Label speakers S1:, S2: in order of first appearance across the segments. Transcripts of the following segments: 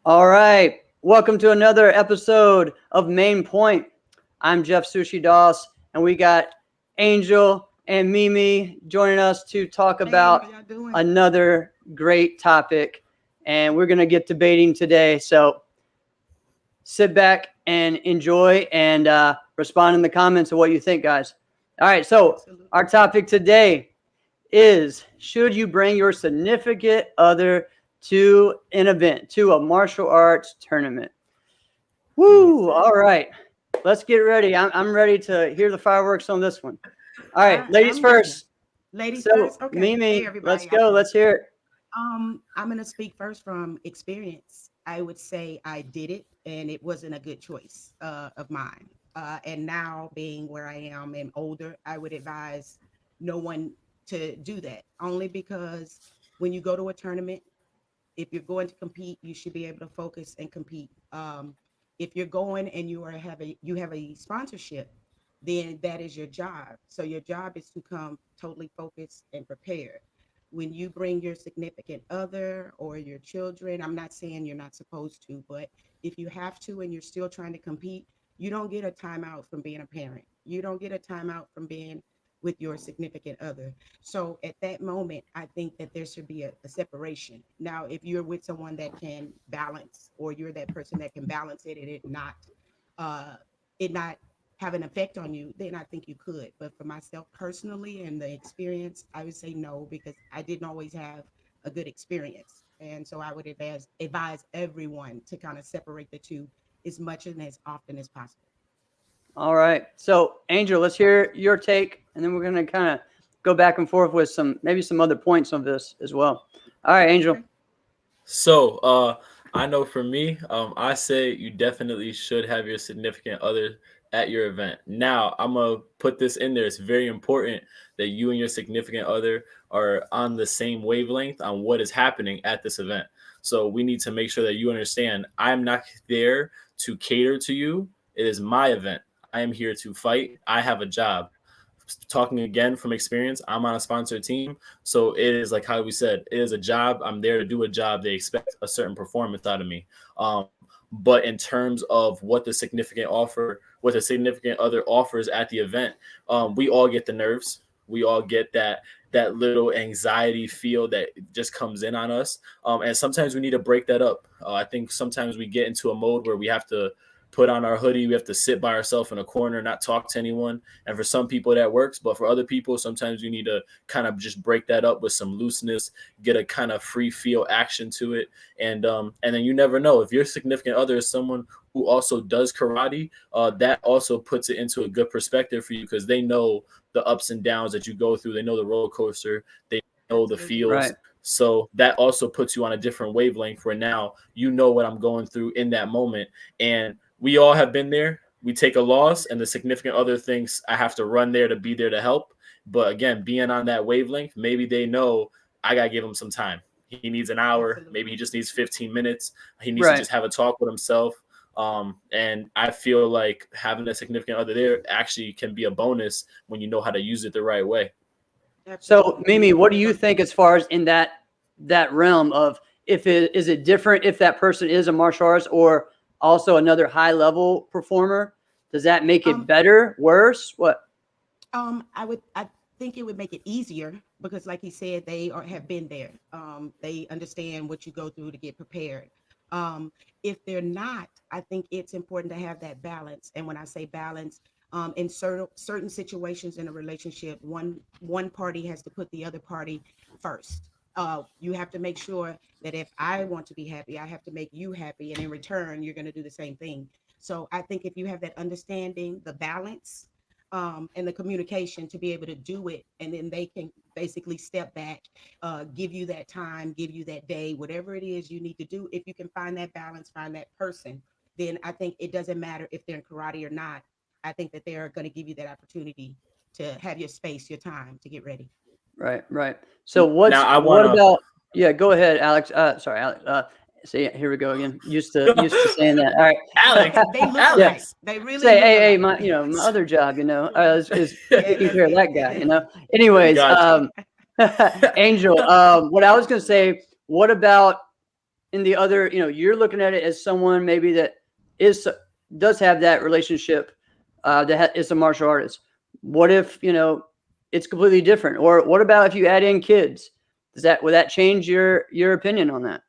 S1: All right. Welcome to another episode of Main Point. I'm Jeff Sushi Doss, and we got Angel and Mimi joining us to talk
S2: Hey, how
S1: about
S2: y'all doing?
S1: another great topic. And we're going to get debating today. So sit back and enjoy and respond in the comments of what you think, guys. All right. So,
S2: Absolutely.
S1: our topic today is, should you bring your significant other to an event, to a martial arts tournament?
S2: Yes,
S1: Woo!
S2: sir.
S1: All right, let's get ready. I'm ready to hear the fireworks on this one. All right, ladies
S2: I'm ready.
S1: first.
S2: Ladies
S1: So,
S2: first. Okay. Hey,
S1: Mimi, let's
S2: everybody out
S1: go.
S2: there.
S1: Let's hear it.
S2: I'm gonna speak first from experience. I would say I did it, and it wasn't a good choice of mine. And now, being where I am and older, I would advise no one to do that. Only because when you go to a tournament, if you're going to compete, you should be able to focus and compete. If you're going and you have a sponsorship, then that is your job. So your job is to come totally focused and prepared. When you bring your significant other or your children, I'm not saying you're not supposed to, but if you have to and you're still trying to compete, you don't get a timeout from being a parent. You don't get a timeout from being with your significant other. So at that moment, I think that there should be a separation. Now, if you're with someone that can balance, or you're that person that can balance it and uh, it not have an effect on you, then I think you could. But for myself personally and the experience, I would say no, because I didn't always have a good experience. And so I would advise everyone to kind of separate the two as much and as often as possible.
S1: All right. So, Angel, let's hear your take, and then we're gonna kind of go back and forth with maybe some other points of this as well. All right, Angel.
S2: Okay.
S3: I know for me, I say you definitely should have your significant other at your event. Now, I'm gonna put this in there. It's very important that you and your significant other are on the same wavelength on what is happening at this event. So we need to make sure that you understand I'm not there to cater to you. It is my event. I am here to fight. I have a job. Talking again from experience, I'm on a sponsored team. So it is like how we said, it is a job. I'm there to do a job. They expect a certain performance out of me. But in terms of what the significant other offers at the event, we all get the nerves. We all get that little anxiety feel that just comes in on us. And sometimes we need to break that up. I think sometimes we get into a mode where we have to put on our hoodie. We have to sit by ourselves in a corner, not talk to anyone. And for some people that works, but for other people, sometimes you need to kind of just break that up with some looseness, get a kind of free feel action to it, and then you never know if your significant other is someone who also does karate. That also puts it into a good perspective for you because they know the ups and downs that you go through. They know the roller coaster. They know the
S2: Absolutely.
S1: Right.
S3: feels. So that also puts you on a different wavelength where now you know what I'm going through in that moment. And we all have been there. We take a loss, and the significant other thinks I have to run there to be there to help. But again, being on that wavelength, maybe they know I got to give him some time. He needs an hour. Maybe he
S2: Absolutely.
S3: just needs 15 minutes. He needs to
S1: Right.
S3: just have a talk with himself. And I feel like having a significant other there actually can be a bonus when you know how to use it the right way.
S1: So,
S2: Absolutely.
S1: Mimi, what do you think as far as in that realm of, if it is it different if that person is a martial artist or also another high level performer? Does that make it
S2: Um,
S1: better, worse? What?
S2: I think it would make it easier because, like he said, they have been there. They understand what you go through to get prepared. Um, if they're not, I think it's important to have that balance. And when I say balance, in certain situations in a relationship, one party has to put the other party first. You have to make sure that if I want to be happy, I have to make you happy, and in return, you're going to do the same thing. So I think if you have that understanding, the balance, and the communication to be able to do it, and then they can basically step back, give you that time, give you that day, whatever it is you need to do. If you can find that balance, find that person, then I think it doesn't matter if they're in karate or not. I think that they're going to give you that opportunity to have your space, your time to get ready.
S1: Right, right. So
S3: Now I
S1: what
S3: want to
S1: about, yeah, go ahead, Alex. Sorry, Alex. See, here we go again. Used to saying that. All
S2: Okay,
S3: Alex,
S2: they
S1: right.
S2: look
S1: Yeah.
S2: alike.
S3: Alex.
S2: They really
S1: Say,
S2: look
S1: hey,
S2: alike.
S1: my other job, is
S2: Yeah,
S1: taking
S2: that's
S1: care of
S2: it.
S1: that guy. Anyways,
S3: Gotcha.
S1: Angel, what I was gonna say, what about in the other, you're looking at it as someone maybe that is does have that relationship, is a martial artist. What if it's completely different? Or what about if you add in kids? Would that change your opinion on that?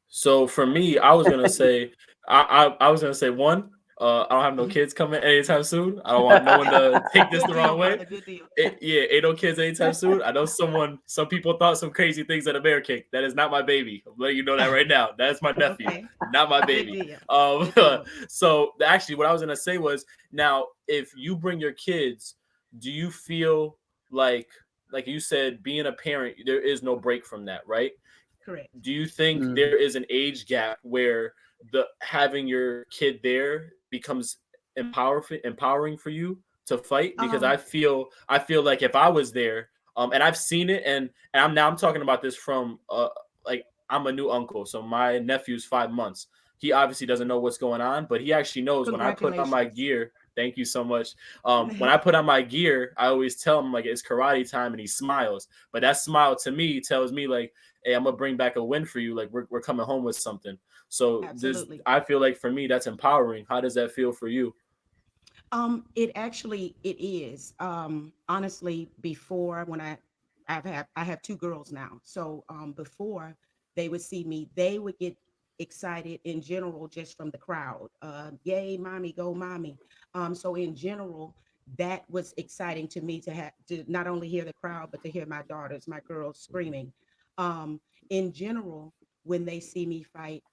S3: So for me, I was gonna say, I was gonna say one. I don't have no kids coming anytime soon. I don't want no one to take this
S2: Good
S3: the
S2: deal,
S3: wrong way.
S2: brother. Good deal.
S3: Yeah, ain't no kids anytime soon. I know some people thought some crazy things at a bear cake. That is not my baby. I'm letting you know that right now. That is my nephew,
S2: Okay.
S3: not my
S2: Good
S3: baby.
S2: deal. Good deal.
S3: So actually, what I was gonna say was, now if you bring your kids, do you feel like like you said, being a parent, there is no break from that, right?
S2: Correct.
S3: Do you think
S1: Mhm.
S3: there is an age gap where the having your kid there becomes empowering for you to fight? Because
S2: Um,
S3: I feel like if I was there, and I've seen it, and I'm talking about this from like I'm a new uncle, so my nephew's 5 months. He obviously doesn't know what's going on, but he actually knows when I put on my
S2: Congratulations.
S3: gear. Thank you so much. When I put on my gear, I always tell him like it's karate time, and he smiles. But that smile to me tells me like, hey, I'm gonna bring back a win for you. Like we're coming home with something. So this,
S2: Absolutely.
S3: I feel like for me that's empowering. How does that feel for you?
S2: It actually it is. Honestly, before when I have two girls now. So before they would see me, they would get excited in general just from the crowd. Yay, mommy, go mommy. So in general, that was exciting to me to have to not only hear the crowd, but to hear my daughters, my girls screaming. Um, in general, when they see me fight,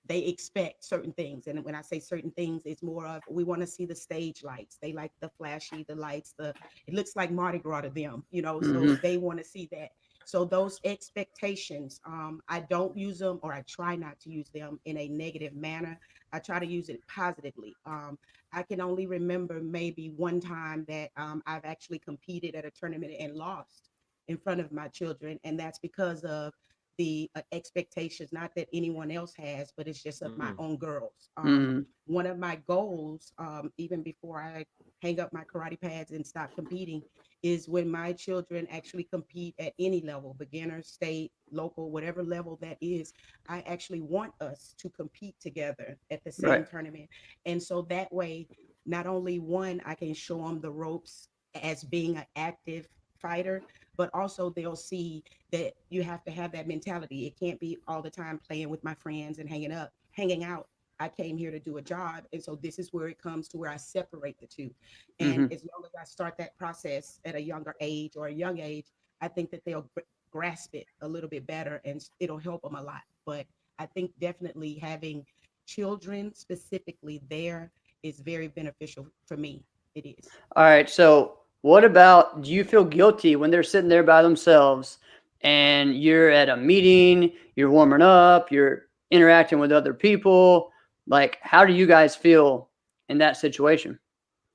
S2: they expect certain things. And when I say certain things, it's more of we want to see the stage lights. They like the flashy, the lights, it looks like Mardi Gras to them, so
S1: Mhm.
S2: they want to see that. So those expectations, I don't use them, or I try not to use them in a negative manner. I try to use it positively. I can only remember maybe one time that I've actually competed at a tournament and lost in front of my children. And that's because of the expectations, not that anyone else has, but it's just of my
S3: Mm,
S2: own girls.
S1: Mhm.
S2: One of my goals, even before I hang up my karate pads and stop competing, is when my children actually compete at any level, beginner, state, local, whatever level that is, I actually want us to compete together at the
S1: Right.
S2: same tournament. And so that way, not only one, I can show them the ropes as being an active fighter, but also they'll see that you have to have that mentality. It can't be all the time playing with my friends and hanging out. I came here to do a job. And so this is where it comes to where I separate the two. And
S1: Mhm.
S2: as long as I start that process at a younger age or a young age, I think that they'll grasp it a little bit better and it'll help them a lot. But I think definitely having children specifically there is very beneficial for me. It is.
S1: All right. So, what about, do you feel guilty when they're sitting there by themselves and you're at a meeting, you're warming up, you're interacting with other people? Like, how do you guys feel in that situation?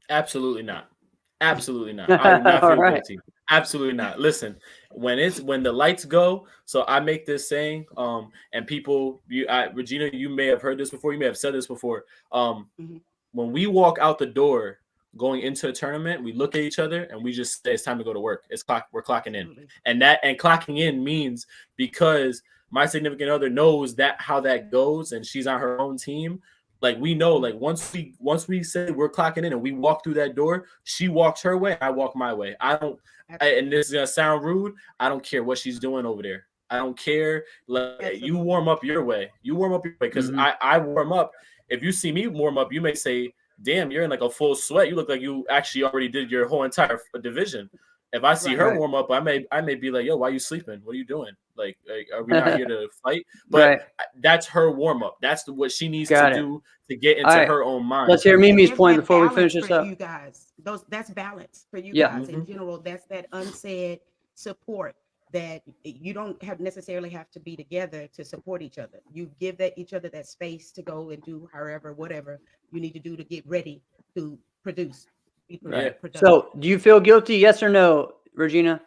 S3: absolutely not. Absolutely not. I do not
S1: All
S3: feel
S1: right.
S3: guilty. Absolutely not. Listen, when the lights go, so I make this saying, and people, Regina, you may have heard this before. You may have said this before.
S2: Mhm.
S3: When we walk out the door going into a tournament, we look at each other and we just say it's time to go to work. We're clocking in.
S2: Absolutely.
S3: And clocking in means, because my significant other knows that how that goes and she's on her own team. Like we know, like
S2: Mhm.
S3: once we say we're clocking in and we walk through that door, she walks her way, I walk my way. And
S2: Absolutely.
S3: this is gonna sound rude. I don't care what she's doing over there. I don't care. Like you
S2: Absolutely.
S3: warm up your way. You warm up your way because
S1: Mhm.
S3: I warm up. If you see me warm up, you may say, "Damn, you're in like a full sweat. You look like you actually already did your whole entire division." If I see
S2: Right.
S3: her
S1: Right.
S3: warm up, I may be like, "Yo, why are you sleeping? What are you doing? Like are we not here to fight?" But
S1: Right.
S3: that's her warm up. That's what she needs to
S1: Got it.
S3: do to get
S1: All
S3: into
S1: right.
S3: her own mind.
S1: Let's hear
S2: And
S1: Mimi's
S2: there's
S1: point
S2: that
S1: before we finish
S2: balance for
S1: this
S2: you
S1: up.
S2: guys. That's balance for you
S1: Yeah.
S2: guys in
S3: Hmm.
S2: general. That's that unsaid support that you don't have necessarily have to be together to support each other. You give that each other that space to go and do however, whatever you need to do to get ready to produce,
S3: Yeah.
S1: Right.
S2: productive.
S1: So, do you feel guilty? Yes or no, Regina?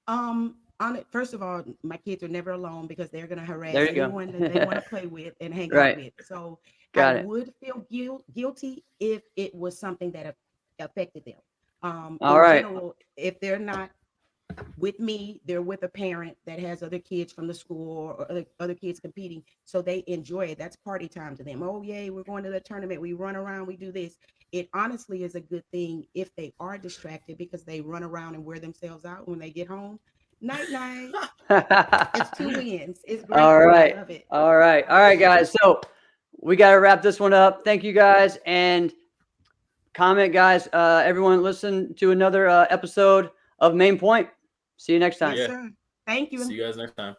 S2: On it, first of all, my kids are never alone because they're gonna
S1: There
S2: harass
S1: you go.
S2: anyone that they want to play with and hang out
S1: Right.
S2: with. So I
S1: Got it.
S2: would feel guilty if it was something that affected them.
S1: All
S2: In
S1: right.
S2: general, if they're not with me, they're with a parent that has other kids from the school or other kids competing. So they enjoy it. That's party time to them. Oh, yay, we're going to the tournament. We run around, we do this. It honestly is a good thing if they are distracted because they run around and wear themselves out when they get home. Night, night. It's two wins. It's great
S1: All
S2: for me. I
S1: right.
S2: love it.
S1: All right. All right, guys. So we got to wrap this one up. Thank you guys. And comment, guys. Everyone, listen to another episode of Main Point. See you next time.
S2: Yes,
S3: Yeah.
S2: sir. Thank you.
S3: See you guys next time.